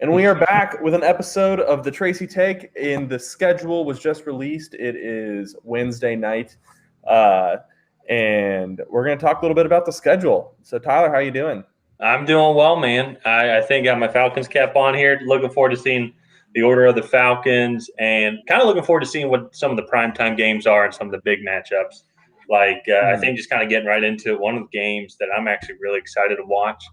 And we are back with an episode of the Tracy Take. And the schedule was just released. It is Wednesday night, and we're going to talk a little bit about the schedule. So, Tyler, how you doing? I'm doing well, man. I think I got my Falcons cap on here. Looking forward to seeing the order of the Falcons and kind of looking forward to seeing what some of the primetime games are and some of the big matchups. I think just kind of getting right into it, one of the games that I'm actually really excited to watch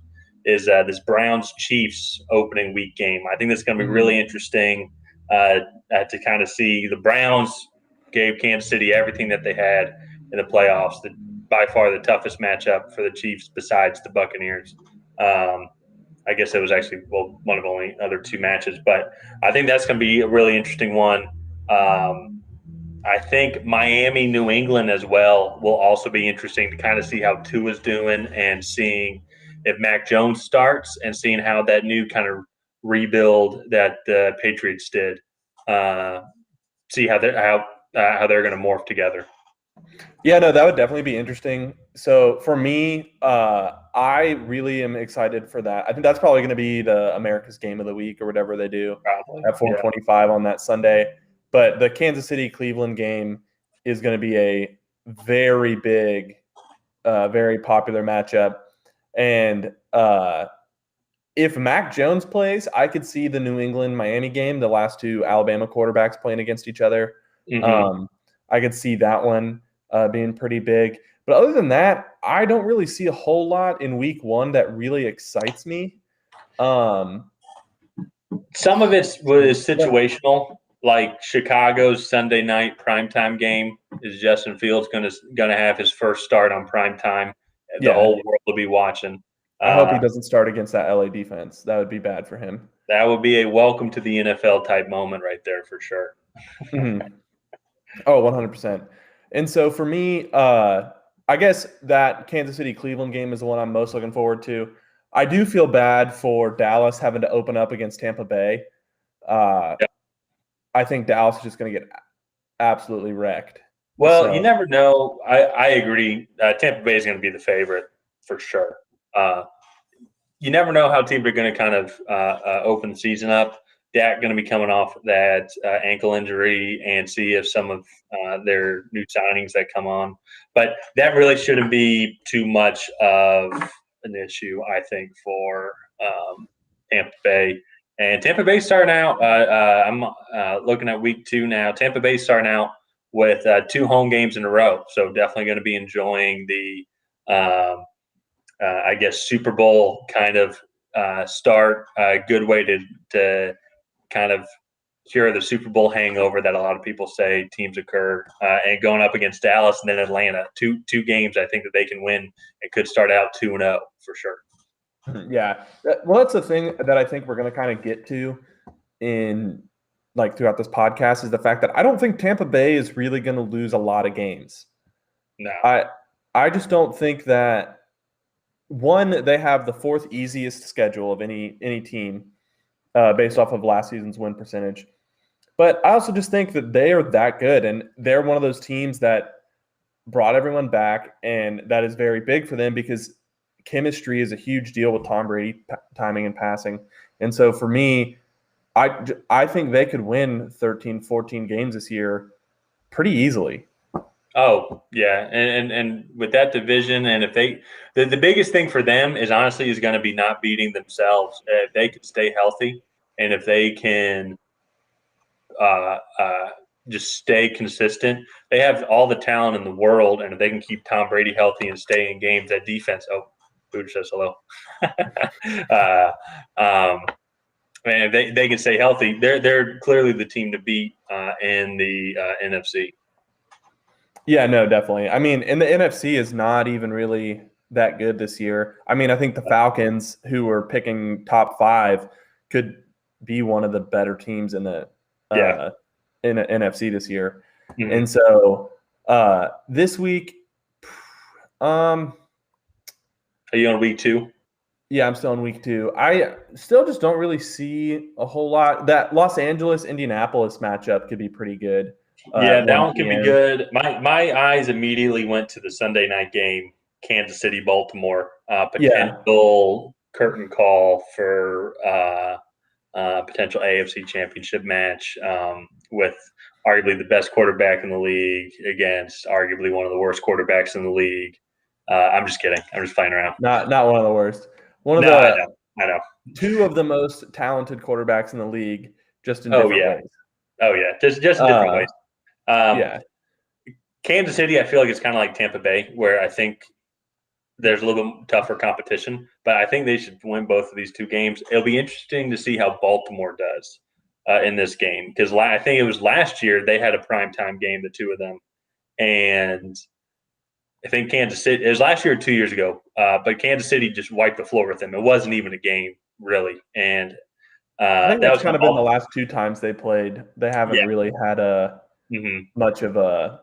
is this Browns-Chiefs opening week game. I think this is going to be really interesting to kind of see. The Browns gave Kansas City everything that they had in the playoffs. By far the toughest matchup for the Chiefs besides the Buccaneers. I guess it was actually one of only other two matches, but I think that's going to be a really interesting one. I think Miami, New England as well will also be interesting to kind of see how Tua's doing and seeing if Mac Jones starts and seeing how that new kind of rebuild that the Patriots did. See how they're going to morph together. Yeah, no, that would definitely be interesting. So for me, I really am excited for that. I think that's probably going to be the America's Game of the Week or whatever they do Probably. at 4:25 on that Sunday. But the Kansas City-Cleveland game is going to be a very big, very popular matchup. And if Mac Jones plays, I could see the New England-Miami game, the last two Alabama quarterbacks playing against each other. Mm-hmm. I could see that one being pretty big. But other than that, I don't really see a whole lot in week one that really excites me. Some of it was situational, like Chicago's Sunday night primetime game. Is Justin Fields gonna have his first start on primetime? The whole world will be watching. I hope he doesn't start against that LA defense. That would be bad for him. That would be a welcome to the NFL type moment right there for sure. Mm-hmm. Oh, 100%. And so for me, I guess that Kansas City-Cleveland game is the one I'm most looking forward to. I do feel bad for Dallas having to open up against Tampa Bay. I think Dallas is just going to get absolutely wrecked. Well, you never know. I agree. Tampa Bay is going to be the favorite for sure. You never know how teams are going to kind of open the season up. Dak going to be coming off that ankle injury and see if some of their new signings that come on. But that really shouldn't be too much of an issue, I think, for Tampa Bay. And Tampa Bay starting out, I'm looking at week 2 now. Tampa Bay starting out with 2 home games in a row. So definitely going to be enjoying the, I guess, Super Bowl kind of start. A good way to kind of cure the Super Bowl hangover that a lot of people say teams occur, and going up against Dallas and then Atlanta. Two games I think that they can win. It could start out 2-0 for sure. Yeah. Well, that's the thing that I think we're going to kind of get to in throughout this podcast is the fact that I don't think Tampa Bay is really going to lose a lot of games. No. I just don't think that, one, they have the 4th easiest schedule of any team based off of last season's win percentage. But I also just think that they are that good, and they're one of those teams that brought everyone back, and that is very big for them because chemistry is a huge deal with Tom Brady timing and passing. And so for me, I think they could win 13, 14 games this year pretty easily. Oh, yeah. And with that division, and if the biggest thing for them is honestly is going to be not beating themselves. If they can stay healthy and if they can just stay consistent, they have all the talent in the world. And if they can keep Tom Brady healthy and stay in games, that defense, Booch says hello. And if they can stay healthy, they're clearly the team to beat in the NFC. Yeah, no, definitely. I mean, and the NFC is not even really that good this year. I mean, I think the Falcons, who were picking top 5, could be one of the better teams in the NFC this year. Mm-hmm. And so this week, are you on week 2? Yeah, I'm still in week 2. I still just don't really see a whole lot. That Los Angeles-Indianapolis matchup could be pretty good. Yeah, that one could be good. My eyes immediately went to the Sunday night game, Kansas City, Baltimore. Potential curtain call for potential AFC Championship match with arguably the best quarterback in the league against arguably one of the worst quarterbacks in the league. I'm just kidding. I'm just playing around. Not one of the worst. One of No, I the know. I know. two of the most talented quarterbacks in the league, just in Oh different yeah. ways. Oh yeah. Just in different ways. Yeah. Kansas City, I feel like it's kind of like Tampa Bay, where I think there's a little bit tougher competition, but I think they should win both of these two games. It'll be interesting to see how Baltimore does in this game because I think it was last year they had a primetime game, the two of them, and I think Kansas City. It was last year or 2 years ago, but Kansas City just wiped the floor with them. It wasn't even a game really, and I think that that's was kind of been the last two times they played. They haven't yeah. really had much of a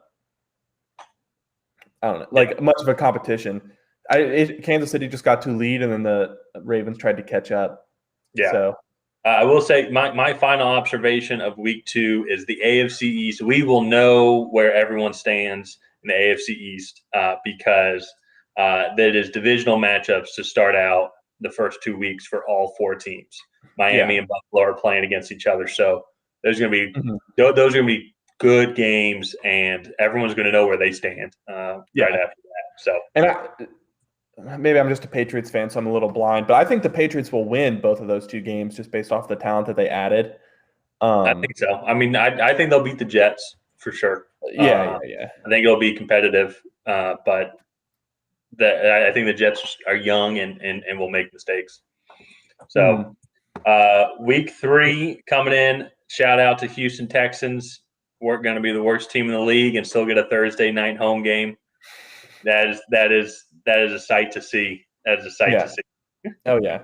I don't know, Yeah. like much of a competition. Kansas City just got to lead, and then the Ravens tried to catch up. Yeah. So I will say my final observation of week 2 is the AFC East. We will know where everyone stands in the AFC East because that is divisional matchups to start out the first 2 weeks for all 4 teams. Miami and Buffalo are playing against each other, so there's going to be those are going to be good games, and everyone's going to know where they stand right after that. So, and maybe I'm just a Patriots fan, so I'm a little blind, but I think the Patriots will win both of those two games just based off the talent that they added. I think so. I mean, I think they'll beat the Jets for sure. Yeah. I think it'll be competitive, but I think the Jets are young and will make mistakes. So, week 3 coming in. Shout out to Houston Texans. We're going to be the worst team in the league and still get a Thursday night home game. That is a sight to see. That is a sight to see. Oh yeah.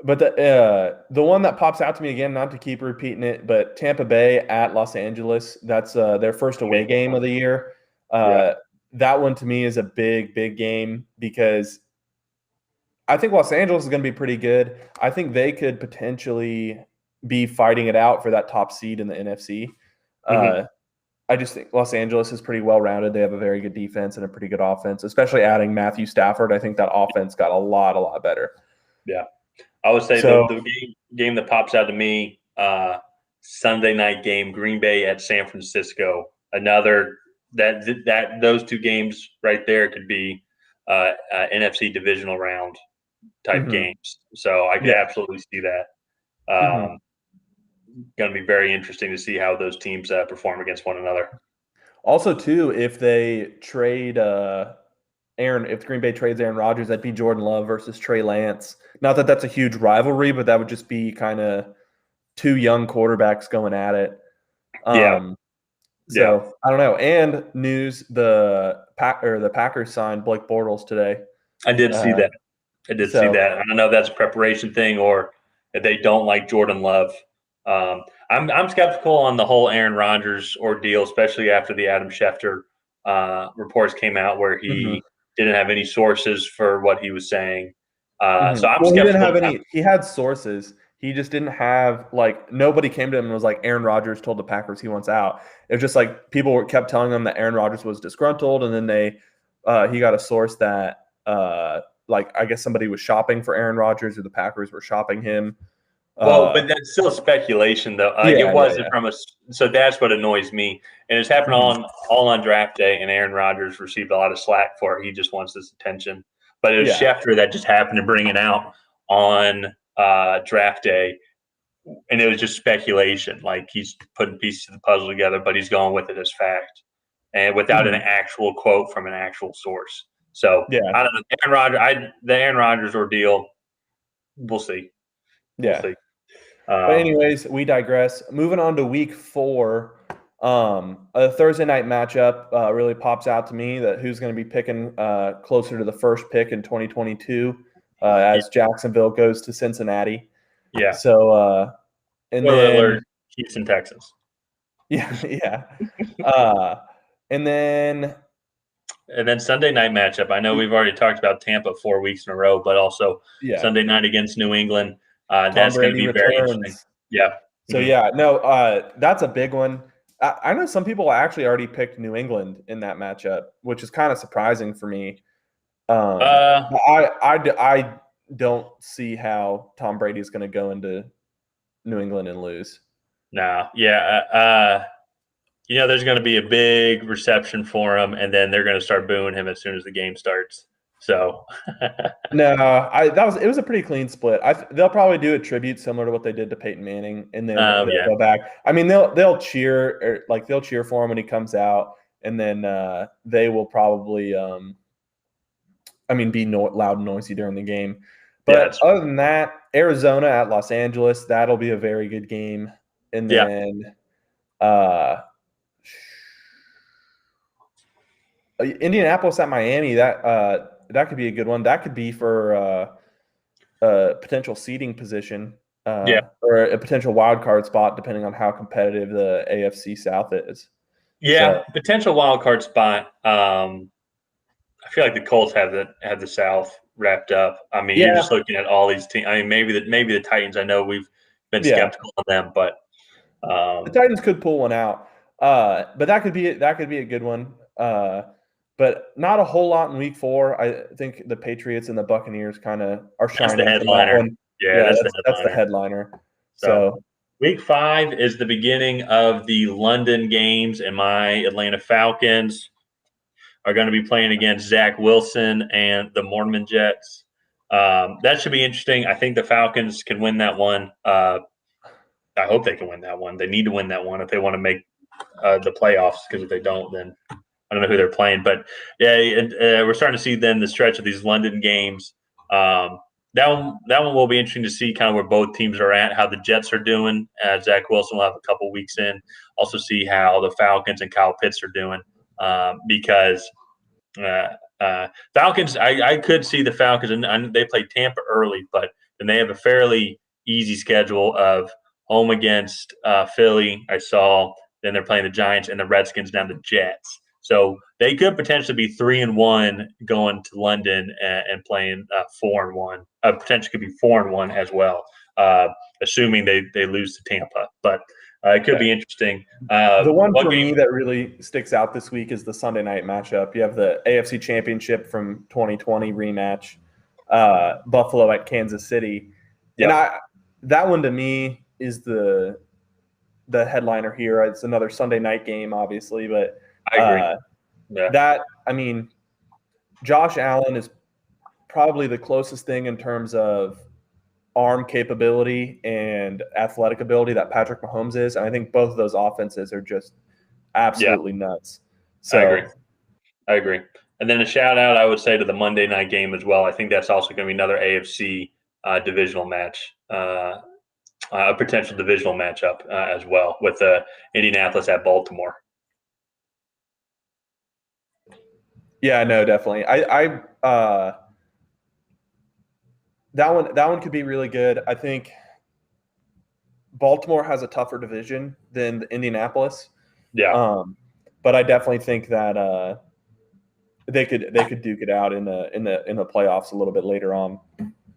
But the one that pops out to me again, not to keep repeating it, but Tampa Bay at Los Angeles. That's their first away game of the year. That one to me is a big game because I think Los Angeles is going to be pretty good. I think they could potentially be fighting it out for that top seed in the NFC. I just think Los Angeles is pretty well rounded. They have a very good defense and a pretty good offense, especially adding Matthew Stafford. I think that offense got a lot better. Yeah. I would say the game that pops out to me, Sunday night game, Green Bay at San Francisco. Another that those two games right there could be NFC divisional round type games. So I could absolutely see that. Going to be very interesting to see how those teams perform against one another. Also, too, if they trade if Green Bay trades Aaron Rodgers, that'd be Jordan Love versus Trey Lance. Not that that's a huge rivalry, but that would just be kind of two young quarterbacks going at it. So I don't know. And news: the Packers signed Blake Bortles today. I did see that. I don't know if that's a preparation thing or if they don't like Jordan Love. I'm skeptical on the whole Aaron Rodgers ordeal, especially after the Adam Schefter reports came out where he didn't have any sources for what he was saying. So I'm skeptical. He didn't have any. He had sources. He just didn't have nobody came to him and was like, Aaron Rodgers told the Packers he wants out. It was just like people kept telling them that Aaron Rodgers was disgruntled, and then he got a source that I guess somebody was shopping for Aaron Rodgers or the Packers were shopping him. Well, but that's still speculation, though. It wasn't from us. So that's what annoys me. And it's happened all on draft day, and Aaron Rodgers received a lot of slack for it. He just wants this attention. But it was Schefter that just happened to bring it out on draft day, and it was just speculation. Like he's putting pieces of the puzzle together, but he's going with it as fact, and without an actual quote from an actual source. So I don't know. The Aaron Rodgers ordeal, we'll see. Yeah. We'll see. But anyways, we digress. Moving on to week 4, a Thursday night matchup really pops out to me that who's going to be picking closer to the first pick in 2022 as Jacksonville goes to Cincinnati. Yeah. So, and then Houston, Texas. Yeah. And then Sunday night matchup. I know we've already talked about Tampa 4 weeks in a row, but also Sunday night against New England. That's going to be very interesting. Yeah. So that's a big one. I know some people actually already picked New England in that matchup, which is kind of surprising for me. I don't see how Tom Brady is going to go into New England and lose. No, yeah. There's going to be a big reception for him, and then they're going to start booing him as soon as the game starts. So, No, it was a pretty clean split. They'll probably do a tribute similar to what they did to Peyton Manning, and then they'll yeah, go back. I mean, they'll cheer they'll cheer for him when he comes out, and then they will probably be loud and noisy during the game. yeah, But other than that, Arizona at Los Angeles, that'll be a very good game, and yeah, then uh, Indianapolis at Miami, that could be a good one. That could be for a potential seeding position yeah, or a potential wild card spot, depending on how competitive the AFC South is. yeah. So Potential wild card spot. I feel like the Colts have the South wrapped up. I mean, you're yeah, just looking at all these teams. I mean, maybe the Titans. I know we've been yeah, skeptical of them, but the Titans could pull one out, but that could be a good one. But not a whole lot in Week 4. I think the Patriots and the Buccaneers kind of are that's the shining for that headliner. one. Yeah, Yeah, that's the that's the headliner. headliner. So So Week 5 is the beginning of the London games, and my Atlanta Falcons are going to be playing against Zach Wilson and the Mormon Jets. That should be interesting. I think the Falcons can win that one. I hope they can win that one. They need to win that one if they want to make the playoffs. Because if they don't, then I don't know who they're playing. But yeah, we're starting to see then the stretch of these London games. That one will be interesting to see kind of where both teams are at, how the Jets are doing. Zach Wilson will have a couple weeks in. Also see how the Falcons and Kyle Pitts are doing because uh, Falcons. I could see the Falcons, and they play Tampa early, but then they have a fairly easy schedule of home against Philly. I saw. Then they're playing the Giants and the Redskins, down the Jets. So they could potentially be 3-1 going to London and playing 4-1. Potentially could be 4-1 as well, assuming they lose to Tampa. But it could okay. be interesting. The one What for game? me that really sticks out this week is the Sunday night matchup. You have the AFC Championship from 2020 rematch, Buffalo at Kansas City, and Yep, that one to me is the headliner here. It's another Sunday night game, obviously, but I agree. Yeah, that I mean, Josh Allen is probably the closest thing in terms of arm capability and athletic ability that Patrick Mahomes is, and I think both of those offenses are just yeah, absolutely nuts. I agree. So I agree. And then a shout out, I would say, to the Monday night game as well. I think that's also going to be another AFC divisional match, a potential divisional matchup as well with Indianapolis at Baltimore. yeah, no, definitely. That one could be really good. I think Baltimore has a tougher division than Indianapolis, Yeah, but I definitely think that they could duke it out in the playoffs a little bit later on.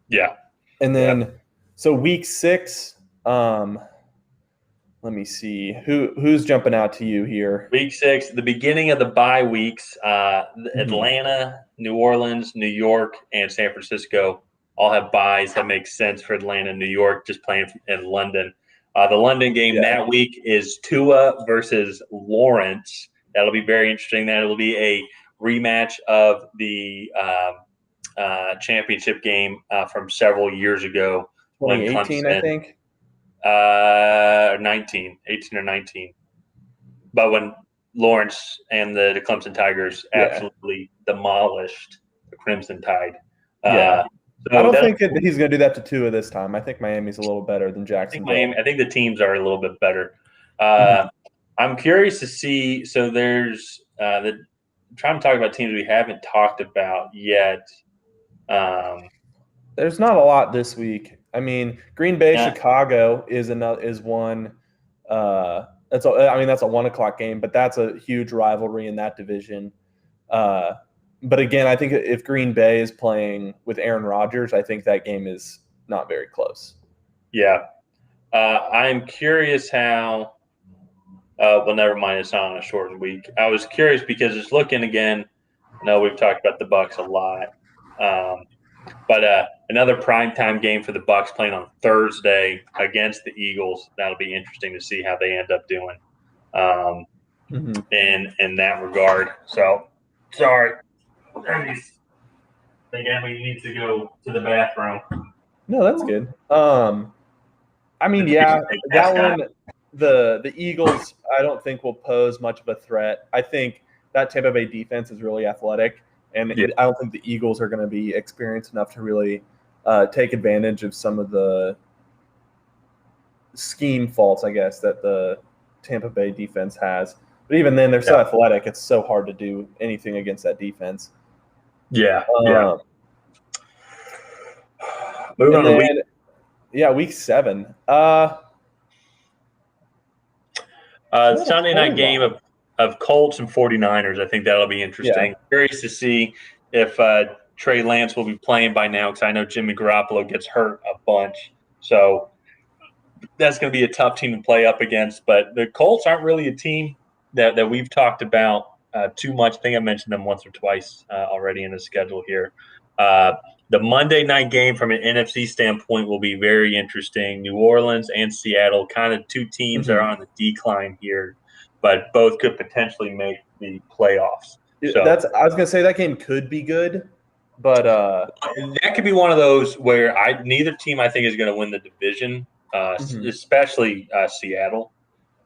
yeah, And yeah. then so week 6, let me see who's jumping out to you here. Week 6, the beginning of the bye weeks. Mhm. Atlanta, New Orleans, New York, and San Francisco all have byes. That makes sense for Atlanta and New York just playing in London. The London game Yeah, that week is Tua versus Lawrence. That'll be very interesting. That will be a rematch of the championship game from several years ago when 2018, I Clemson, think. 18 or 19. But when Lawrence and the Clemson Tigers Yeah, absolutely demolished the Crimson Tide. yeah. Uh, I so don't that think that he's going to do that to Tua this time. I think Miami's a little better than I think Miami. Jacksonville. I think the teams are a little bit better. Mhm. I'm curious to see. So there's I'm trying to talk about teams we haven't talked about yet. Um, There's not a lot this week. I mean, Green Bay, yeah, Chicago is one. That's a 1 o'clock game, but that's a huge rivalry in that division. Uh, but again, I think if Green Bay is playing with Aaron Rodgers, I think that game is not very close. yeah. I'm curious how. Well, never mind. It's not on a shortened week. I was curious because it's looking again. I know we've talked about the Bucks a lot. But another primetime game for the Bucks playing on Thursday against the Eagles. That'll be interesting to see how they end up doing in that regard. So, sorry. I think Emily needs to go to the bathroom. No, that's good. I mean, yeah, that one, the Eagles, I don't think will pose much of a threat. I think that Tampa Bay defense is really athletic, and I don't think the Eagles are going to be experienced enough to really take advantage of some of the scheme faults, I guess, that the Tampa Bay defense has. But even then, they're so athletic; it's so hard to do anything against that defense. Yeah. Moving on to week 7. Sunday night game of Colts and 49ers. I think that'll be interesting. Yeah. Curious to see if Trey Lance will be playing by now, because I know Jimmy Garoppolo gets hurt a bunch. So that's going to be a tough team to play up against. But the Colts aren't really a team that we've talked about too much. I think I mentioned them once or twice already in the schedule here. The Monday night game from an NFC standpoint will be very interesting. New Orleans and Seattle, kind of two teams that are on the decline here, but both could potentially make the playoffs. So I was going to say that game could be good, but that could be one of those where neither team I think is going to win the division, especially Seattle,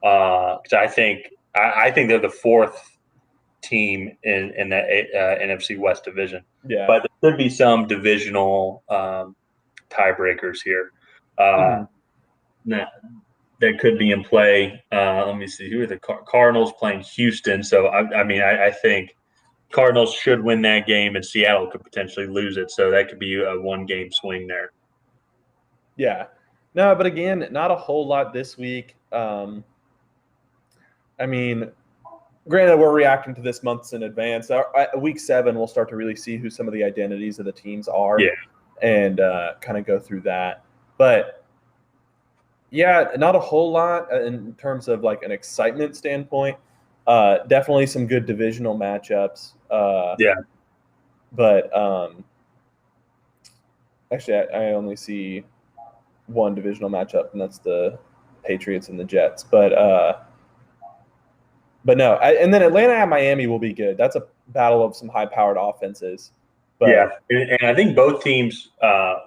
because I think they're the fourth team in that NFC West division. Yeah. But there could be some divisional tiebreakers here that could be in play. Let me see. Who are the Cardinals playing Houston? So, I think Cardinals should win that game, and Seattle could potentially lose it. So that could be a one-game swing there. Yeah. No, but again, not a whole lot this week. Granted, we're reacting to this months in advance. Week 7, we'll start to really see who some of the identities of the teams are, and kind of go through that. But yeah, not a whole lot in terms of like an excitement standpoint. Definitely some good divisional matchups. But actually, I only see one divisional matchup, and that's the Patriots and the Jets. But no, and then Atlanta and Miami will be good. That's a battle of some high-powered offenses. And I think both teams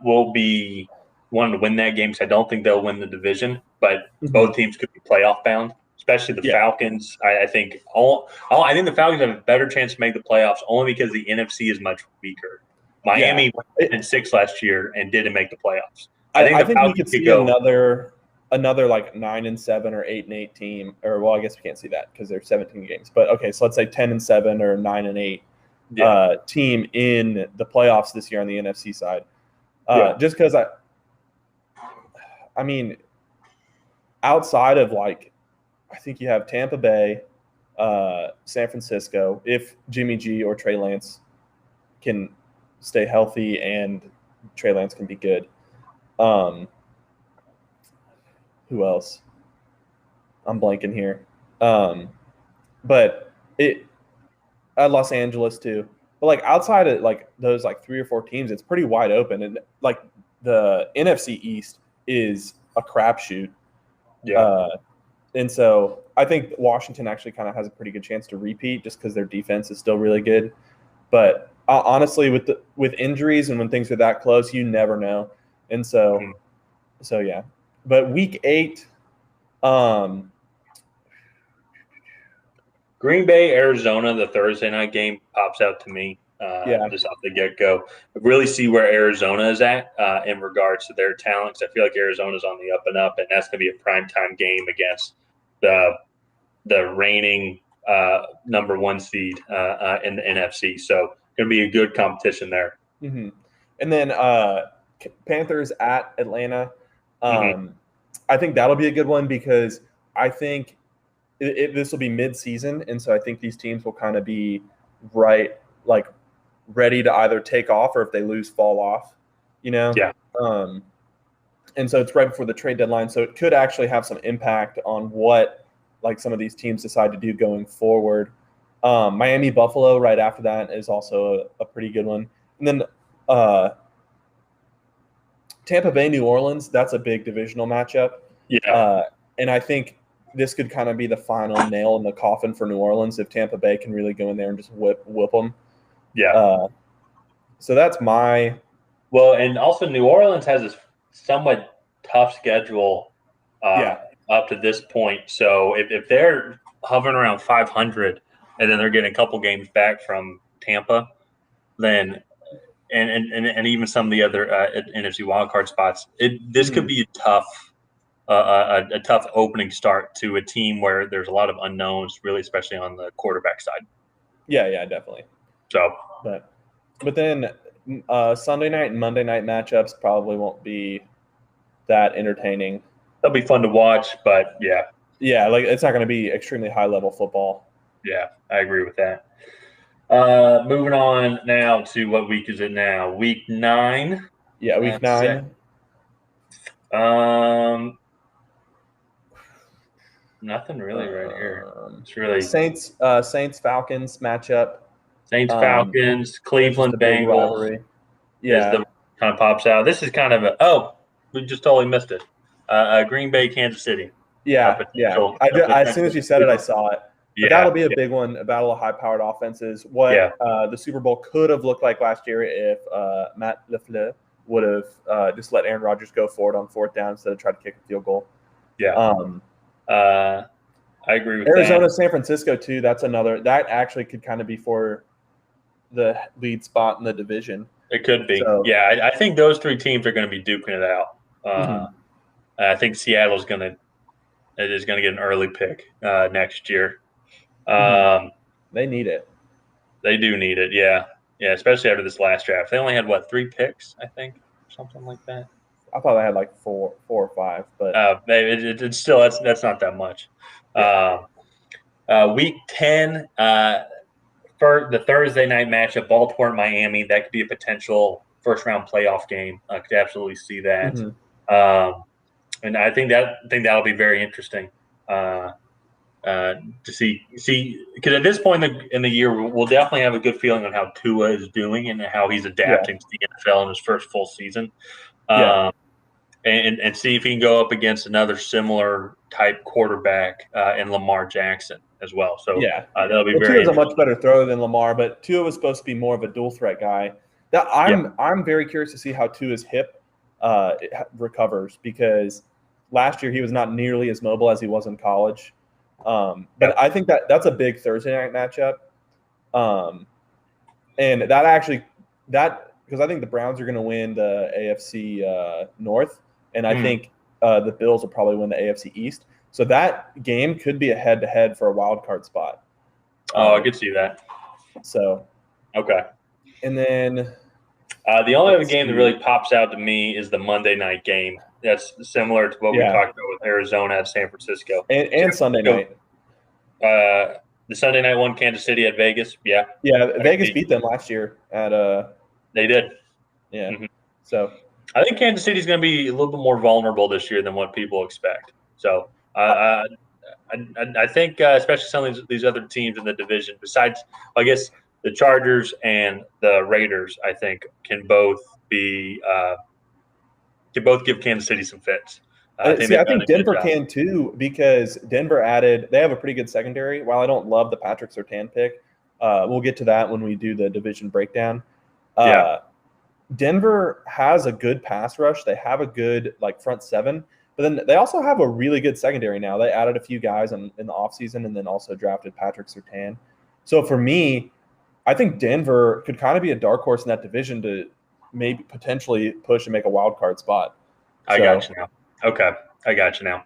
will be wanting to win that game, because I don't think they'll win the division, but both teams could be playoff bound, especially the Falcons. I think the Falcons have a better chance to make the playoffs only because the NFC is much weaker. Miami went in 6 last year and didn't make the playoffs. I think we could see another like 9-7 or 8-8 team, or well, I guess we can't see that because there's 17 games. But okay, so let's say 10-7 or 9-8 team in the playoffs this year on the NFC side. Just because I mean, outside of like, I think you have Tampa Bay, San Francisco, if Jimmy G or Trey Lance can stay healthy and Trey Lance can be good. Who else? I'm blanking here. But Los Angeles too. But like outside of like those like 3 or 4 teams, it's pretty wide open. And like the NFC East is a crapshoot. And so I think Washington actually kind of has a pretty good chance to repeat, just because their defense is still really good. But honestly, with injuries and when things are that close, you never know. And so yeah. But week 8, Green Bay, Arizona, the Thursday night game pops out to me just off the get-go. I really see where Arizona is at in regards to their talents. I feel like Arizona's on the up and up, and that's going to be a primetime game against the reigning number 1 seed in the NFC. So going to be a good competition there. And then Panthers at Atlanta. I think that'll be a good one, because I think this will be mid-season, and so I think these teams will kind of be ready to either take off, or if they lose, fall off. And so it's right before the trade deadline, so it could actually have some impact on what like some of these teams decide to do going forward. Miami Buffalo right after that is also a pretty good one, and then Tampa Bay, New Orleans, that's a big divisional matchup. Yeah. And I think this could kind of be the final nail in the coffin for New Orleans if Tampa Bay can really go in there and just whip them. Yeah. So that's my. Well, and also New Orleans has a somewhat tough schedule up to this point. So if they're hovering around 500 and then they're getting a couple games back from Tampa, then and even some of the other NFC wildcard spots, this could be a tough opening start to a team where there's a lot of unknowns, really, especially on the quarterback side. Yeah, definitely. So, but then Sunday night and Monday night matchups probably won't be that entertaining. That'll be fun to watch, but yeah, like it's not going to be extremely high level football. Yeah, I agree with that. Moving on now to what week is it now? Week 9. Yeah, week 9. Nothing really right here. It's really Saints Falcons matchup. Saints Falcons, Cleveland Bengals. Yeah, the kind of pops out. This is kind of we just totally missed it. Green Bay, Kansas City. Yeah. As soon as you said it, I saw it. But that'll be a big one, a battle of high-powered offenses. What the Super Bowl could have looked like last year if Matt LaFleur would have just let Aaron Rodgers go for it on 4th down instead of try to kick a field goal. Yeah. I agree with Arizona, that. San Francisco, too. That's another – that actually could kind of be for the lead spot in the division. It could be. So, I think those 3 teams are going to be duking it out. I think Seattle is going to get an early pick next year. They need it. They do need it, yeah, especially after this last draft. They only had 3 picks, I think, something like that. I thought they had like 4 or 5, but it's still that's not that much. Week 10, for the Thursday night matchup, Baltimore and Miami, that could be a potential first round playoff game. I could absolutely see that, and I think that'll be very interesting. To see because at this point in the year, we'll definitely have a good feeling on how Tua is doing and how he's adapting to the NFL in his first full season, and see if he can go up against another similar type quarterback in Lamar Jackson as well. So that'll be very. Tua's a much better thrower than Lamar, but Tua was supposed to be more of a dual threat guy. I'm very curious to see how Tua's hip recovers because last year he was not nearly as mobile as he was in college. But I think that's a big Thursday night matchup. And because I think the Browns are going to win the AFC North, and I think the Bills will probably win the AFC East. So that game could be a head-to-head for a wild card spot. I could see that. So okay. And then the only other game that really pops out to me is the Monday night game. That's similar to what we talked about with Arizona at San Francisco. And Sunday night. The Sunday night one, Kansas City at Vegas. Yeah. Yeah, Vegas beat them last year at They did. Yeah. So I think Kansas City is going to be a little bit more vulnerable this year than what people expect. So I think, especially some of these other teams in the division, besides, I guess, the Chargers and the Raiders, I think can both give Kansas City some fits. I think Denver can too because Denver they have a pretty good secondary. While I don't love the Patrick Surtain pick, we'll get to that when we do the division breakdown. Denver has a good pass rush. They have a good front seven, but then they also have a really good secondary now. They added a few guys in the offseason and then also drafted Patrick Surtain. So for me, I think Denver could kind of be a dark horse in that division to maybe potentially push and make a wild card spot. I got you now. Okay, I got you now.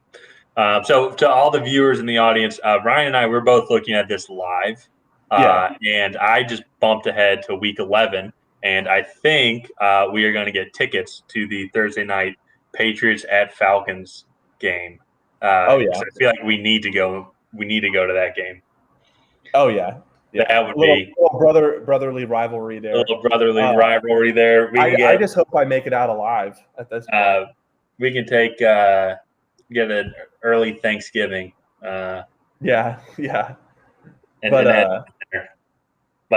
So to all the viewers in the audience, Ryan and I, we're both looking at this live. And I just bumped ahead to week 11, and I think we are going to get tickets to the Thursday night Patriots at Falcons game. I feel like we need to go. We need to go to that game. Oh yeah. That would be a brotherly rivalry there. A little brotherly rivalry there. I just hope I make it out alive at this point. We can take get an early Thanksgiving. Yeah. But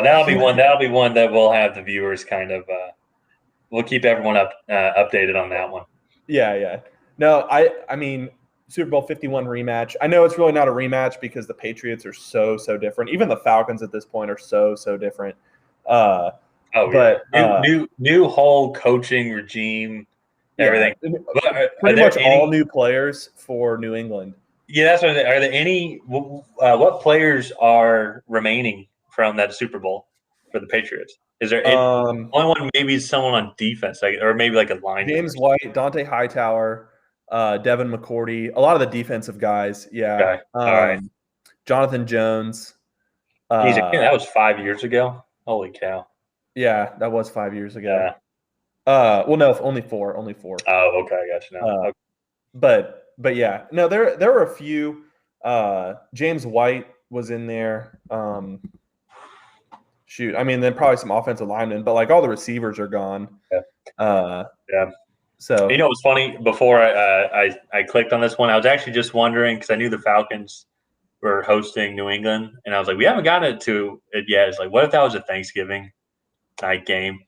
that'll be one. That'll be one that we'll have the viewers kind of we'll keep everyone updated on that one. Yeah, yeah. No, I mean Super Bowl 51 rematch. I know it's really not a rematch because the Patriots are so different. Even the Falcons at this point are so different. Uh, Oh yeah, but new whole coaching regime, yeah, everything. But are pretty there much all any? new players for New England. Yeah, that's what. Are there any? What players are remaining from that Super Bowl for the Patriots? Is there it? Um, Only one maybe is someone on defense, like, or maybe like a lineman or James White, Dante Hightower, Devin McCourty, a lot of the defensive guys. Yeah. something. Okay, all right. Jonathan Jones. Geez, Uh, that was 5 years ago. Holy cow! yeah, that was 5 years ago. Yeah. Well, no, only four, only four. Oh, okay, I got you now. Uh, Okay. but yeah, no, there were a few. James White was in there. Shoot, I mean, then probably some offensive linemen, but like all the receivers are gone. Yeah. Uh, Yeah. You so know, what's funny? Before I clicked on this one, I was actually just wondering because I knew the Falcons were hosting New England, and I was like, we haven't gotten to it yet. It's like, what if that was a Thanksgiving night game?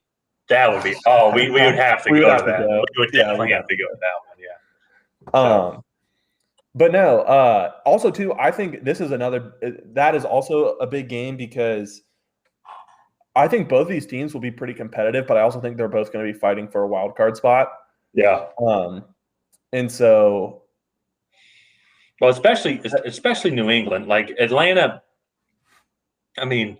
That would be. Oh, we would have to we would go to have to that. go. We would Yeah, we'd definitely have have to to go to that one. Yeah. go. So But no, also too, I think this is another that is also a big game because I think both these teams will be pretty competitive, but I also think they're both going to be fighting for a wild card spot. yeah. Um, and so Well, especially New England, like Atlanta. I mean,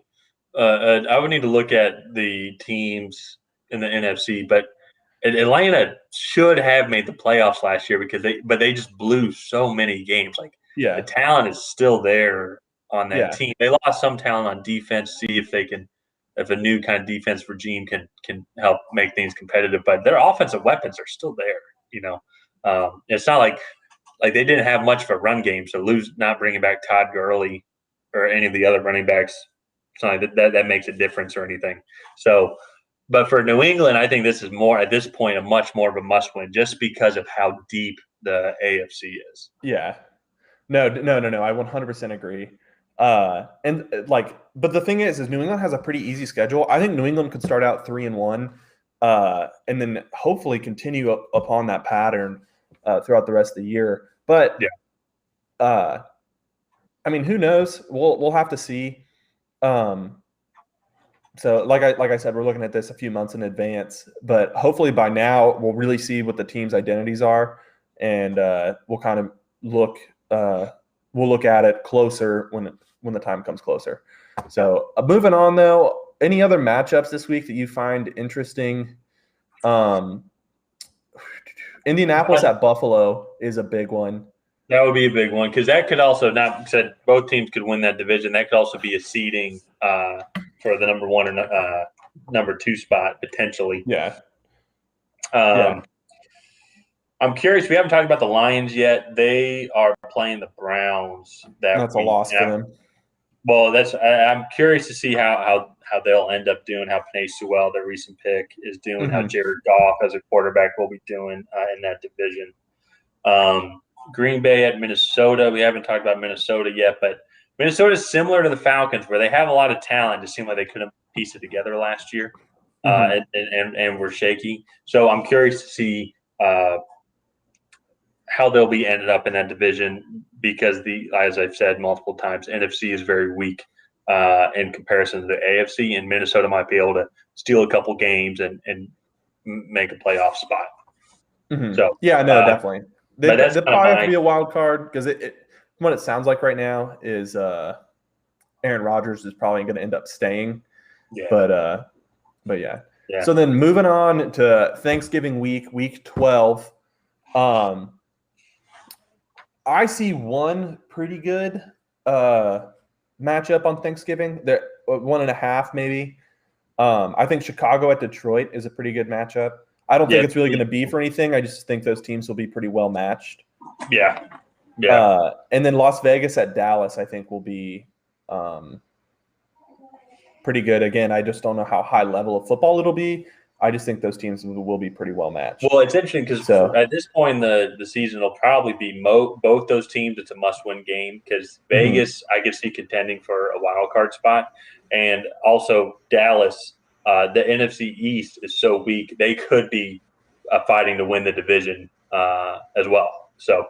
I would need to look at the teams in the NFC, but Atlanta should have made the playoffs last year because they just blew so many games. Like the yeah, talent is still there on that yeah, team. They lost some talent on defense. See if they can, if a new kind of defense regime can help make things competitive. But their offensive weapons are still there. You know, it's not like they didn't have much of a run game. So not bringing back Todd Gurley or any of the other running backs, something that makes a difference or anything. So but for New England, I think this is more at this point a much more of a must win just because of how deep the AFC is. yeah. No. I 100% agree. And like, but the thing is New England has a pretty easy schedule. I think New England could start out 3-1, and then hopefully continue upon that pattern throughout the rest of the year. But Yeah. uh, I mean, who knows? We'll have to see. Um, so like I said, we're looking at this a few months in advance, but hopefully by now we'll really see what the team's identities are, and we'll kind of look we'll look at it closer when the time comes closer. So moving on though, any other matchups this week that you find interesting? Um, Indianapolis at Buffalo is a big one. That would be a big one because that could also not said both teams could win that division. That could also be a seeding for the number one or number two spot potentially. Yeah, yeah, Um, I'm curious. We haven't talked about the Lions yet. They are playing the Browns that that's a week. loss for them. Well, I'm curious to see how they'll end up doing. How Panay Sewell, their recent pick, is doing. How Mm-hmm. Jared Goff as a quarterback will be doing in that division. Green Bay at Minnesota. We haven't talked about Minnesota yet, but Minnesota is similar to the Falcons, where they have a lot of talent. It seemed like they couldn't piece it together last year, Mm-hmm. and were shaky. So I'm curious to see how they'll be ended up in that division because as I've said multiple times, NFC is very weak in comparison to the AFC, and Minnesota might be able to steal a couple games and make a playoff spot. Mm-hmm. So, Yeah, no, definitely. They but that's they kind of probably have to my be a wild card because what it sounds like right now is Aaron Rodgers is probably going to end up staying. yeah But yeah. yeah. So then moving on to Thanksgiving week, week 12. I see one pretty good matchup on Thanksgiving. There 1.5 maybe. I think Chicago at Detroit is a pretty good matchup. I don't think Yeah, it's really going to be for anything. I just think those teams will be pretty well matched. yeah, yeah. And then Las Vegas at Dallas, I think will be pretty good. Again, I just don't know how high level of football it'll be. I just think those teams will be pretty well matched. Well, it's interesting because So, at this point in the season, it'll probably be both those teams. It's a must-win game because mhm. Vegas, I could see contending for a wild card spot, and also Dallas. the NFC East is so weak; they could be fighting to win the division as well. So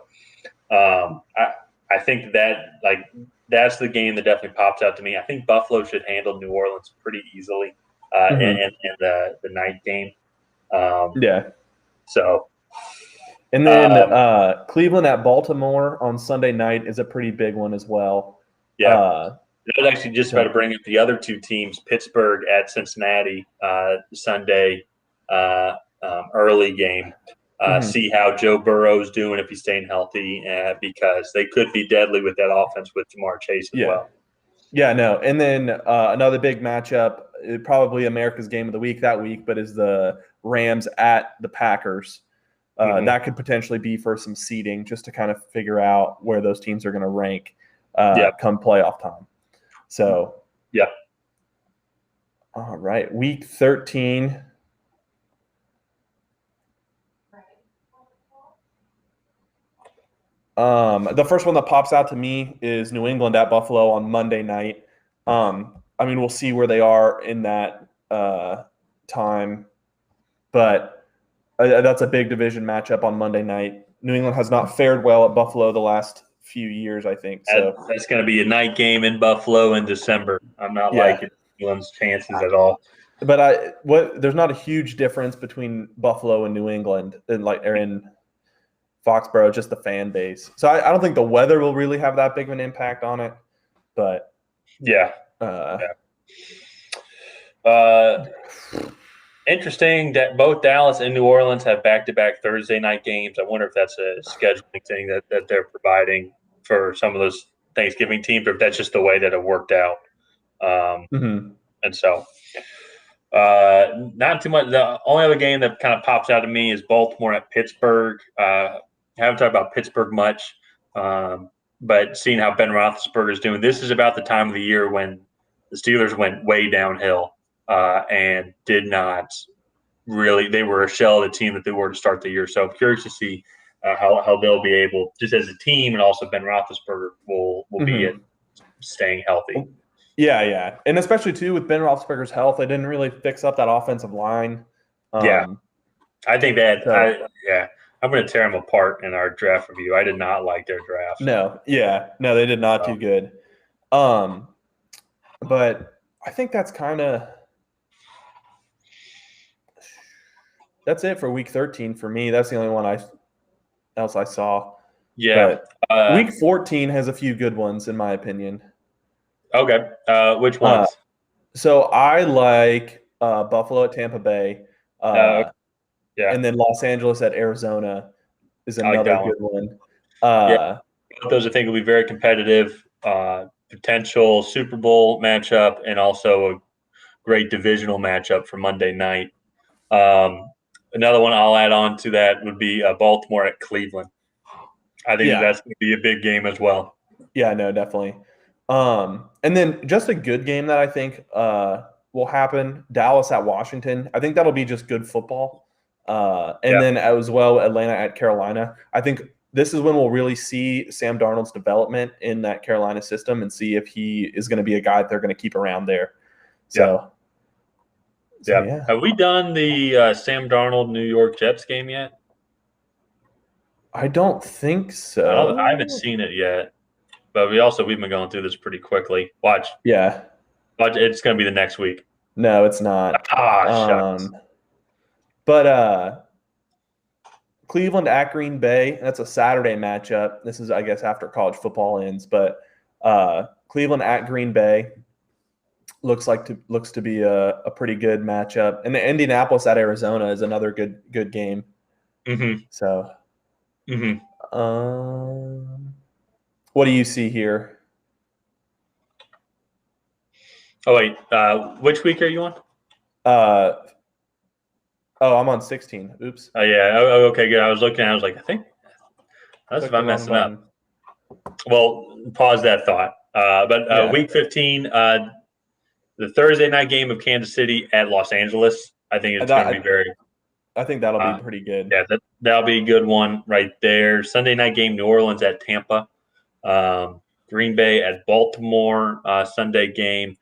I think that's the game that definitely pops out to me. I think Buffalo should handle New Orleans pretty easily in the night game. Yeah. So And then Cleveland at Baltimore on Sunday night is a pretty big one as well. yeah, I was actually just about to So bring up the other two teams: Pittsburgh at Cincinnati Sunday early game. See how Joe Burrow's doing if he's staying healthy, because they could be deadly with that offense with Jamar Chase as yeah. well. Yeah, no. And then another big matchup, probably America's game of the week that week, but is the Rams at the Packers. That could potentially be for some seeding just to kind of figure out where those teams are going to rank come playoff time. So, yeah. All right. Week 13. The first one that pops out to me is New England at Buffalo on Monday night. I mean, we'll see where they are in that time, but that's a big division matchup on Monday night. New England has not fared well at Buffalo the last few years, I think. So that's going to be a night game in Buffalo in December. I'm not liking New England's chances at all. But there's not a huge difference between Buffalo and New England, or in Foxborough, just the fan base. So I don't think the weather will really have that big of an impact on it. But interesting that both Dallas and New Orleans have back-to-back Thursday night games. I wonder if that's a scheduling thing that they're providing for some of those Thanksgiving teams, or if that's just the way that it worked out. And so, not too much. The only other game that kind of pops out to me is Baltimore at Pittsburgh. I haven't talked about Pittsburgh much, but seeing how Ben Roethlisberger is doing, this is about the time of the year when the Steelers went way downhill and did not really. They were a shell of the team that they were to start the year. So I'm curious to see how they'll be able, just as a team, and also Ben Roethlisberger will be at staying healthy. Yeah, and especially too with Ben Roethlisberger's health, they didn't really fix up that offensive line. I think that. I'm going to tear them apart in our draft review. I did not like their draft. No, they did not do good. But I think that's it for week 13 for me. That's the only one else I saw. Yeah. But week 14 has a few good ones in my opinion. Okay. Which ones? So I like Buffalo at Tampa Bay. And then Los Angeles at Arizona is another good one. Those I think will be very competitive. Potential Super Bowl matchup, and also a great divisional matchup for Monday night. Another one I'll add on to that would be Baltimore at Cleveland. I think that's going to be a big game as well. Yeah, no, definitely. And then just a good game that I think will happen, Dallas at Washington. I think that'll be just good football. Then as well, Atlanta at Carolina. I think this is when we'll really see Sam Darnold's development in that Carolina system and see if he is going to be a guy that they're going to keep around there. So, yeah. Have we done the Sam Darnold New York Jets game yet? I don't think so. I haven't seen it yet. But we've been going through this pretty quickly. Watch. Yeah. Watch. It's going to be the next week. No, it's not. Shucks. But Cleveland at Green Bay, that's a Saturday matchup. This is, I guess, after college football ends. But Cleveland at Green Bay looks to be a pretty good matchup. And the Indianapolis at Arizona is another good game. So, what do you see here? Oh, wait. Which week are you on? I'm on 16. Oops. Oh, yeah. Oh, okay, good. I was looking. I was like, I think that's if I'm messing up. Well, pause that thought. But week 15, the Thursday night game of Kansas City at Los Angeles, I think it's going to be very – I think that'll be pretty good. Yeah, that'll be a good one right there. Sunday night game, New Orleans at Tampa. Green Bay at Baltimore, Sunday game.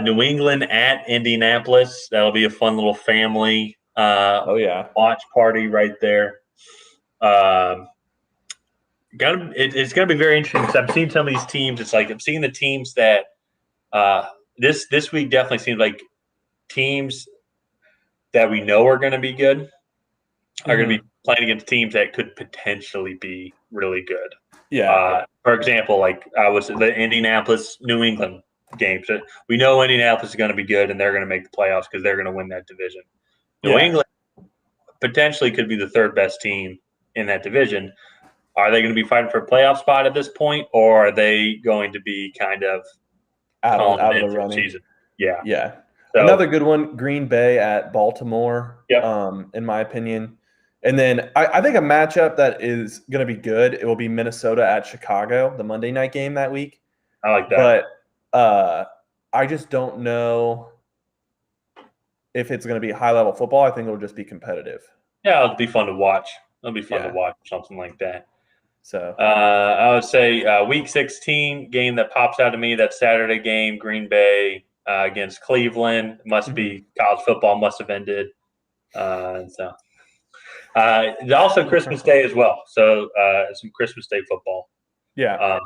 New England at Indianapolis. That'll be a fun little family Oh yeah. watch party right there. It's gonna be very interesting because I've seen some of these teams. It's like I'm seeing the teams that this week definitely seems like teams that we know are going to be good are going to be playing against teams that could potentially be really good. Yeah. For example, like I was the Indianapolis New England game. So we know Indianapolis is going to be good and they're going to make the playoffs because they're going to win that division. New England potentially could be the third best team in that division. Are they going to be fighting for a playoff spot at this point, or are they going to be kind of out calling of it the in for the running. season? Yeah. Yeah. So, another good one, Green Bay at Baltimore. Yep. In my opinion. And then I think a matchup that is going to be good, it will be Minnesota at Chicago, the Monday night game that week. I like that. But I just don't know if it's going to be high-level football. I think it'll just be competitive. Yeah, it'll be fun to watch. It'll be fun to watch something like that. So I would say Week 16 game that pops out to me, that Saturday game, Green Bay against Cleveland. Must be college football must have ended. Also Christmas Day as well. So some Christmas Day football. Yeah.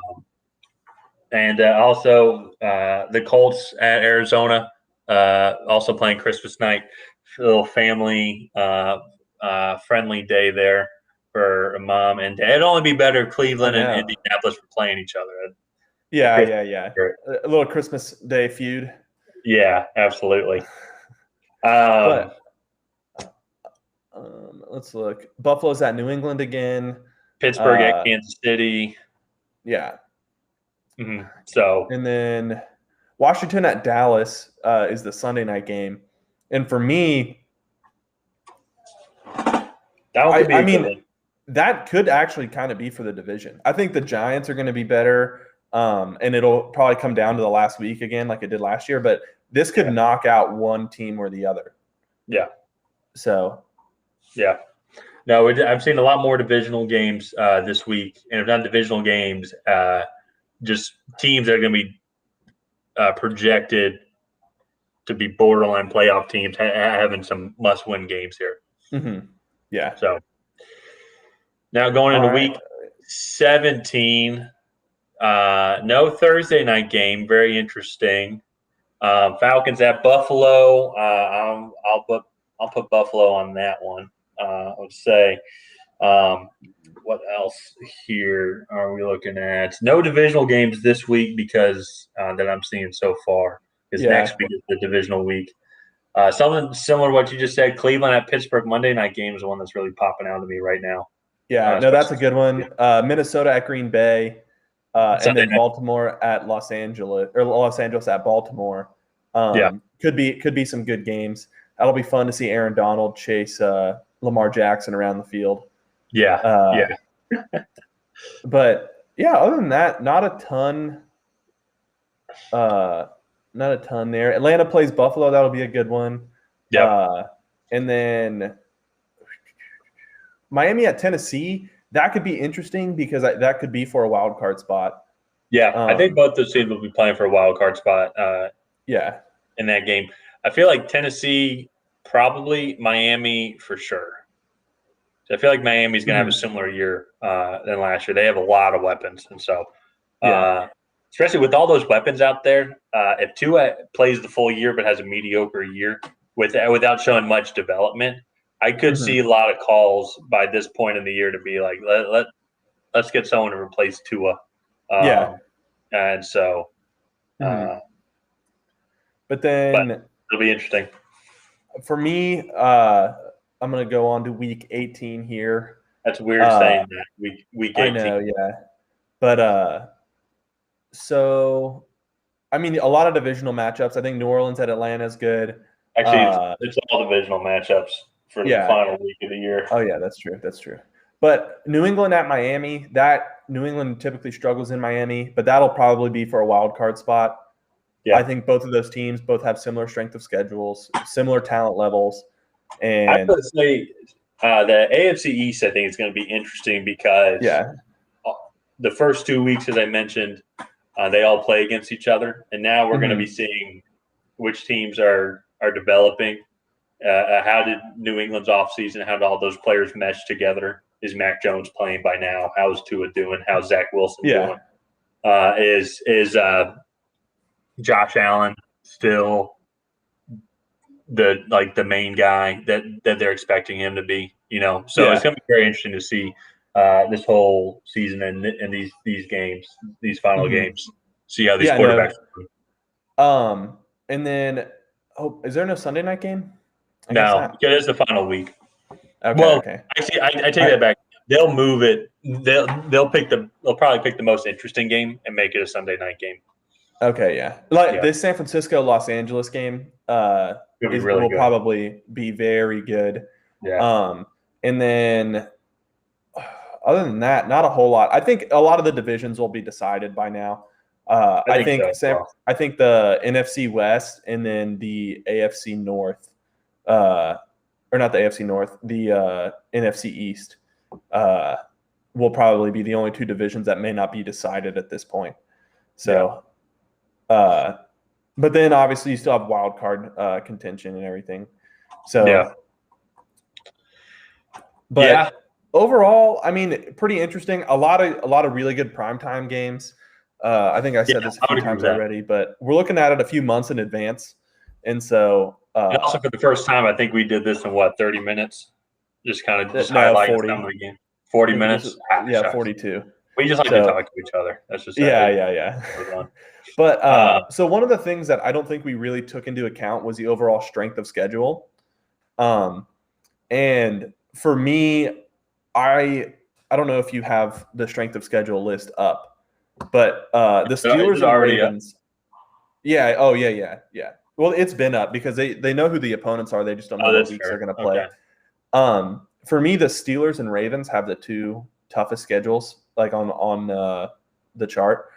And also the Colts at Arizona, also playing Christmas night. A little family friendly day there for mom and dad. It'd only be better if Cleveland and Indianapolis were playing each other. Yeah. A little Christmas Day feud. Yeah, absolutely. Let's look. Buffalo's at New England again. Pittsburgh at Kansas City. Yeah. Mm-hmm. So and then Washington at Dallas is the Sunday night game, and for me, that could actually kind of be for the division. I think the Giants are going to be better, and it'll probably come down to the last week again, like it did last year. But this could knock out one team or the other. Yeah. So. Yeah. No, I've seen a lot more divisional games this week, and if not divisional games, just teams that are going to be projected to be borderline playoff teams having some must-win games here. Mm-hmm. Yeah. So now going into week 17, no Thursday night game. Very interesting. Falcons at Buffalo. I'll put Buffalo on that one. I would say. What else here are we looking at? No divisional games this week because that I'm seeing so far. Because next week is the divisional week. Something similar to what you just said. Cleveland at Pittsburgh Monday night game is the one that's really popping out to me right now. Yeah, no, that's a good one. Minnesota at Green Bay, and then Baltimore at Los Angeles, or Los Angeles at Baltimore. Could be some good games. That'll be fun to see Aaron Donald chase Lamar Jackson around the field. Yeah. But yeah, other than that, not a ton. Not a ton there. Atlanta plays Buffalo. That'll be a good one. Yeah. And then Miami at Tennessee. That could be interesting because that could be for a wild card spot. Yeah, I think both those teams will be playing for a wild card spot. In that game, I feel like Tennessee, probably Miami for sure. So I feel like Miami's going to have a similar year than last year. They have a lot of weapons, and so especially with all those weapons out there, if Tua plays the full year but has a mediocre year without showing much development, I could see a lot of calls by this point in the year to be like, let's get someone to replace Tua. And so, but then it'll be interesting. For me, I'm going to go on to week 18 here. That's weird saying that, week 18. I know, yeah. But so, I mean, a lot of divisional matchups. I think New Orleans at Atlanta is good. Actually, it's all divisional matchups for the final week of the year. Oh, yeah, that's true. That's true. But New England at Miami, New England typically struggles in Miami, but that'll probably be for a wild card spot. Yeah. I think both of those teams both have similar strength of schedules, similar talent levels. And I would say the AFC East, I think, is going to be interesting because the first 2 weeks, as I mentioned, they all play against each other. And now we're going to be seeing which teams are developing. How did New England's offseason, how did all those players mesh together? Is Mac Jones playing by now? How's Tua doing? How's Zach Wilson doing? Is Josh Allen still the main guy that they're expecting him to be? So it's going to be very interesting to see this whole season and these games, these final games, see how these quarterbacks. And then, is there no Sunday night game? No, it is the final week. Okay. Actually, I take that back. They'll move it. They'll probably pick the most interesting game and make it a Sunday night game. Okay, yeah. This San Francisco Los Angeles game will probably be very good. Yeah. And then other than that, not a whole lot. I think a lot of the divisions will be decided by now. I think the NFC West and then the AFC North, or not the AFC North, the NFC East will probably be the only two divisions that may not be decided at this point. So, but then obviously you still have wild card contention and everything. So, overall, I mean, pretty interesting. A lot of really good primetime games. I think I said this a few times already, but we're looking at it a few months in advance, and so. And also, for the first time, I think we did this in 30 minutes, just kind of highlighting some of the game. 40 minutes, 42. We just like to talk to each other. That's just yeah. But so one of the things that I don't think we really took into account was the overall strength of schedule. And for me, I don't know if you have the strength of schedule list up, but the Steelers and Ravens. Yeah. Oh, yeah. Well, it's been up because they know who the opponents are. They just don't know what weeks they're going to play. Okay. For me, the Steelers and Ravens have the two toughest schedules, like on the chart,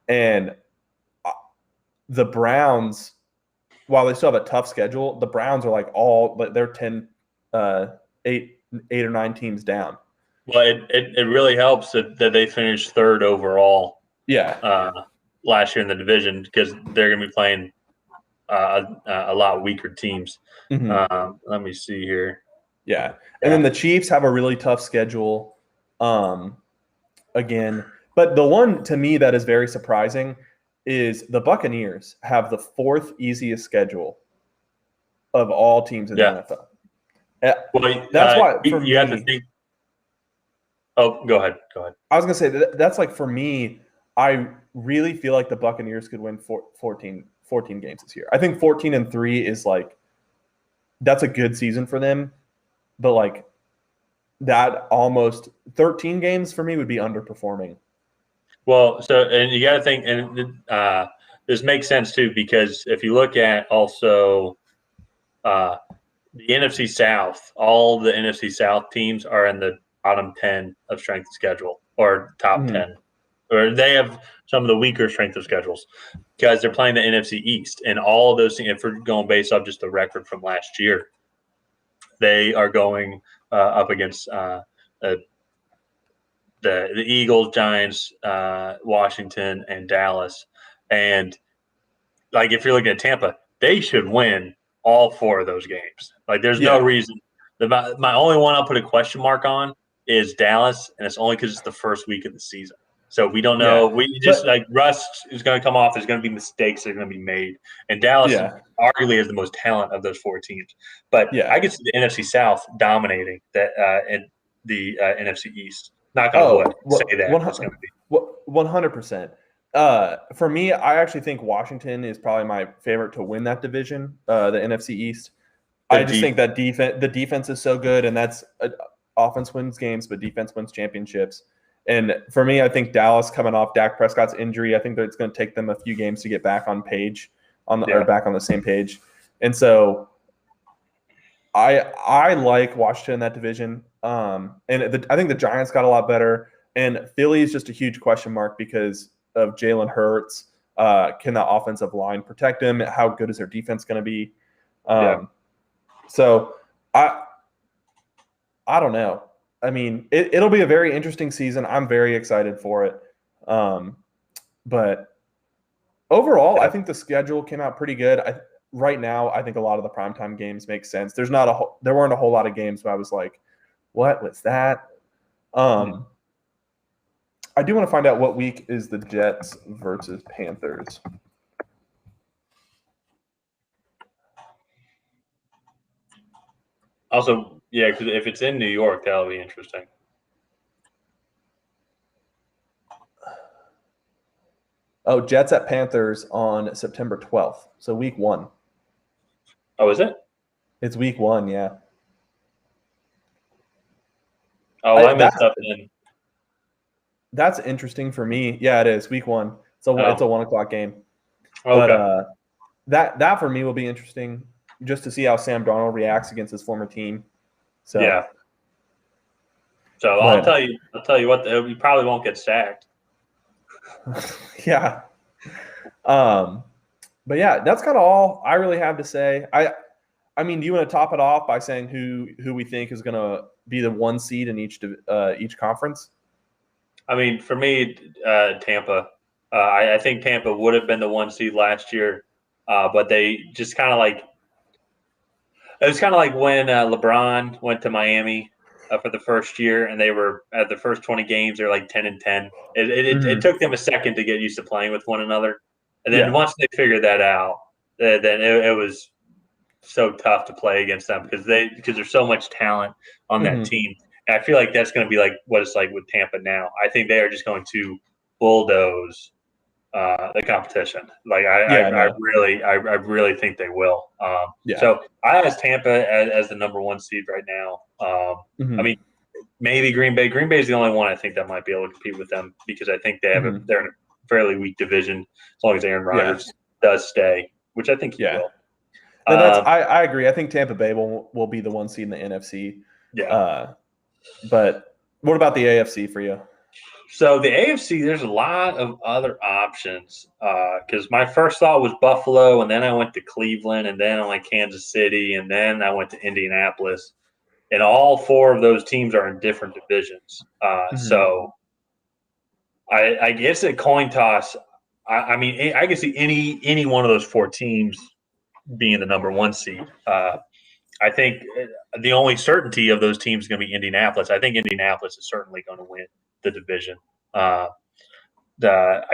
and the Browns, while they still have a tough schedule, the Browns are they're 10, 8 or 9 teams down. Well, it really helps that they finished third overall. Yeah. Last year in the division, because they're going to be playing a lot weaker teams. Mm-hmm. Let me see here. Yeah. And then the Chiefs have a really tough schedule again. But the one to me that is very surprising is the Buccaneers have the 4th easiest schedule of all teams in the NFL. Well, that's why you have to think. Oh, go ahead. I was going to say that's like, for me, I really feel like the Buccaneers could win 14 games this year. I think 14-3 is that's a good season for them, but that almost 13 games for me would be underperforming. Well, and you got to think, and this makes sense too, because if you look at also the NFC South, all the NFC South teams are in the bottom 10 of strength of schedule, or top 10. Or they have some of the weaker strength of schedules because they're playing the NFC East. And all of those things, if we're going based off just the record from last year, they are going up against the Eagles, Giants, Washington, and Dallas. And if you're looking at Tampa, they should win all 4 of those games. There's no reason. My only one I'll put a question mark on is Dallas, and it's only because it's the first week of the season. So we don't know. We just Russ is going to come off. There's going to be mistakes that are going to be made, and Dallas arguably is the most talent of those 4 teams. But I could see the NFC South dominating that and the NFC East. Not going to say that. 100%. For me, I actually think Washington is probably my favorite to win that division, the NFC East. I just think that the defense is so good, and that's offense wins games, but defense wins championships. And for me, I think Dallas, coming off Dak Prescott's injury, I think that it's going to take them a few games to get back on page, or back on the same page. And so I like Washington in that division. I think the Giants got a lot better, and Philly is just a huge question mark because of Jalen Hurts. Can the offensive line protect him? How good is their defense going to be? So I don't know. I mean, it'll be a very interesting season. I'm very excited for it. But overall, I think the schedule came out pretty good. right now, I think a lot of the primetime games make sense. There weren't a whole lot of games where I was like, what was that? I do want to find out what week is the Jets versus Panthers. Also, yeah, because if it's in New York, that'll be interesting. Oh, Jets at Panthers on September 12th. So week 1. Oh, is it? It's week 1, yeah. Oh, I missed up then. That's interesting for me. Yeah, it is week 1. So it's a 1:00 game. Okay. But that for me will be interesting just to see how Sam Darnold reacts against his former team. So yeah. So I'll tell you what, you probably won't get sacked. Yeah. But yeah, that's kind of all I really have to say. I mean, do you want to top it off by saying who we think is going to be the 1 seed in each conference? I mean, for me, Tampa. I think Tampa would have been the 1 seed last year, but they just kind of like – it was kind of like when LeBron went to Miami for the first year, and they were at the first 20 games, they're like 10-10. It took them a second to get used to playing with one another. And then once they figured that out, then it was so tough to play against them because there's so much talent on that team. And I feel like that's going to be like what it's like with Tampa now. I think they are just going to bulldoze the competition. Like I really think they will. So I have Tampa as the number 1 seed right now. I mean, maybe Green Bay. Green Bay is the only one I think that might be able to compete with them because I think they're in a fairly weak division as long as Aaron Rodgers does stay, which I think he will. No, I agree. I think Tampa Bay will be the 1 seed in the NFC. Yeah. But what about the AFC for you? So the AFC, there's a lot of other options because my first thought was Buffalo, and then I went to Cleveland, and then I went Kansas City, and then I went to Indianapolis. And all 4 of those teams are in different divisions. So I guess a coin toss. I mean, I can see any one of those 4 teams being the number 1 seed. I think the only certainty of those teams is going to be Indianapolis. I think Indianapolis is certainly going to win the division. I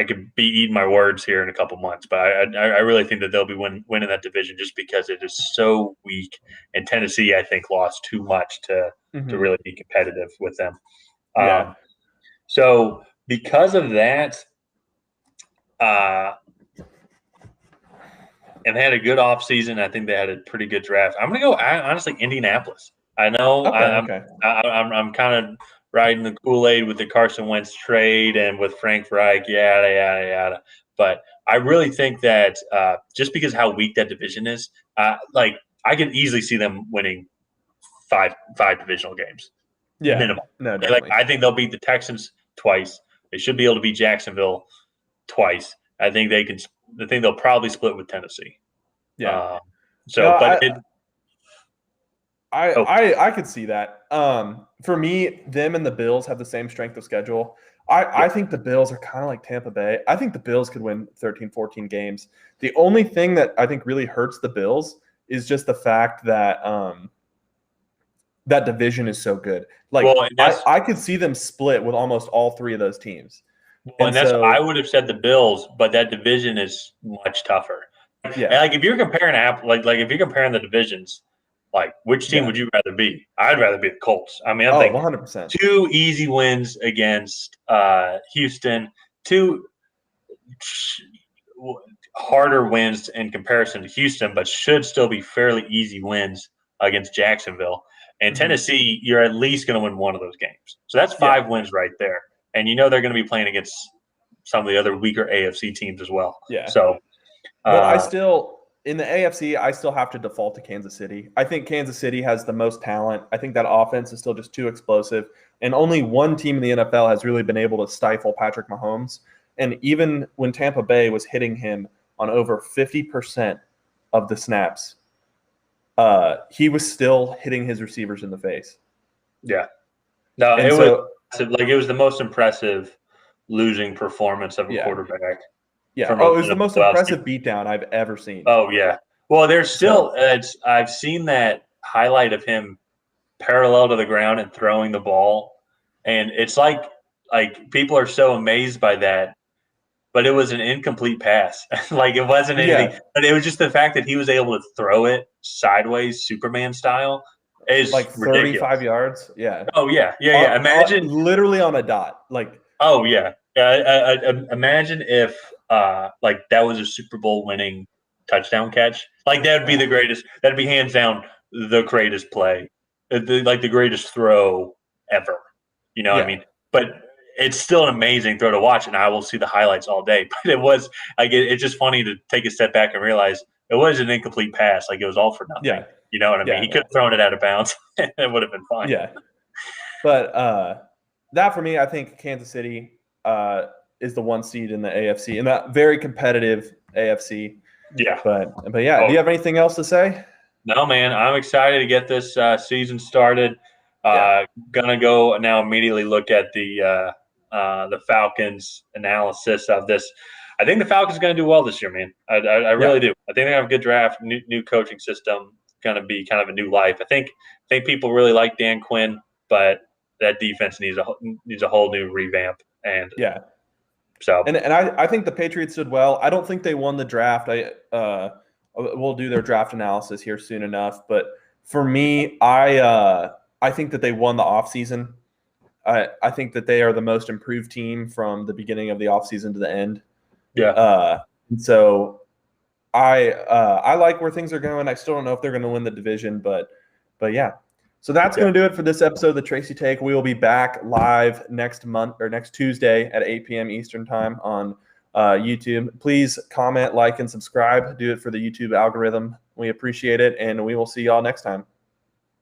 could be eating my words here in a couple months, but I really think that they'll be winning that division just because it is so weak. And Tennessee, I think, lost too much to really be competitive with them. So because of that, and they had a good offseason. I think they had a pretty good draft. I'm going to go, honestly, Indianapolis. I know I'm kind of riding the Kool-Aid with the Carson Wentz trade and with Frank Reich, yada, yada, yada. But I really think that just because how weak that division is, like I could easily see them winning five divisional games. Yeah. Minimum. No, definitely. Like, I think they'll beat the Texans twice. They should be able to beat Jacksonville twice. I think they'll probably split with Tennessee. Yeah. I could see that. For me, them and the Bills have the same strength of schedule. I think the Bills are kind of like Tampa Bay. I think the Bills could win 13, 14 games. The only thing that I think really hurts the Bills is just the fact that that division is so good. Like, I could see them split with almost all 3 of those teams. I would have said the Bills, but that division is much tougher. Yeah. And like if you're comparing if you're comparing the divisions, like which team would you rather be? I'd rather be the Colts. I mean, I'm thinking 100%. 2 easy wins against Houston, 2 harder wins in comparison to Houston, but should still be fairly easy wins against Jacksonville. And Tennessee, you're at least going to win 1 of those games. So that's 5 wins right there. And they're going to be playing against some of the other weaker AFC teams as well. Yeah. So, but in the AFC, I still have to default to Kansas City. I think Kansas City has the most talent. I think that offense is still just too explosive. And only one team in the NFL has really been able to stifle Patrick Mahomes. And even when Tampa Bay was hitting him on over 50% of the snaps, he was still hitting his receivers in the face. Yeah. No, it was the most impressive losing performance of a quarterback. Yeah. It was the most impressive beatdown I've ever seen. Oh, yeah. Well, there's still So I've seen that highlight of him parallel to the ground and throwing the ball, and it's like people are so amazed by that, but it was an incomplete pass. Like it wasn't anything, yeah, but it was just the fact that he was able to throw it sideways, Superman style, is like 35 ridiculous. yards. Yeah, Oh yeah, yeah, yeah. Imagine. literally on a dot. Like Oh yeah, yeah. Imagine if like that was a Super Bowl winning touchdown catch. Like that would be the greatest. That'd be hands down the greatest play, like the greatest throw ever. You know what I yeah, mean? But it's still an amazing throw to watch, and I will see the highlights all day. But it was like it's just funny to take a step back and realize it was an incomplete pass. Like it was all for nothing. yeah, You know what I mean? yeah, He could have thrown it out of bounds. It would have been fine. yeah. But that for me, I think Kansas City is the 1 seed in the AFC, in that very competitive AFC. Yeah. But yeah, do Oh, you have anything else to say? no, man, I'm excited to get this season started. Yeah, Gonna go now immediately look at the Falcons analysis of this. I think the Falcons are gonna do well this year, man. I really yeah, do. I think they have a good draft, new coaching system, gonna be kind of a new life. I think people really like Dan Quinn, but that defense needs a whole new revamp. And yeah. so And I think the Patriots did well. I don't think they won the draft. We'll do their draft analysis here soon enough. But for me, I think that they won the offseason. I think that they are the most improved team from the beginning of the offseason to the end. yeah, And so I like where things are going. I still don't know if they're going to win the division, but yeah. So that's yeah. going to do it for this episode of the Tracy Take. We will be back live next month or next Tuesday at 8 p.m. Eastern time on YouTube. Please comment, like, and subscribe. Do it for the YouTube algorithm. We appreciate it, and we will see y'all next time.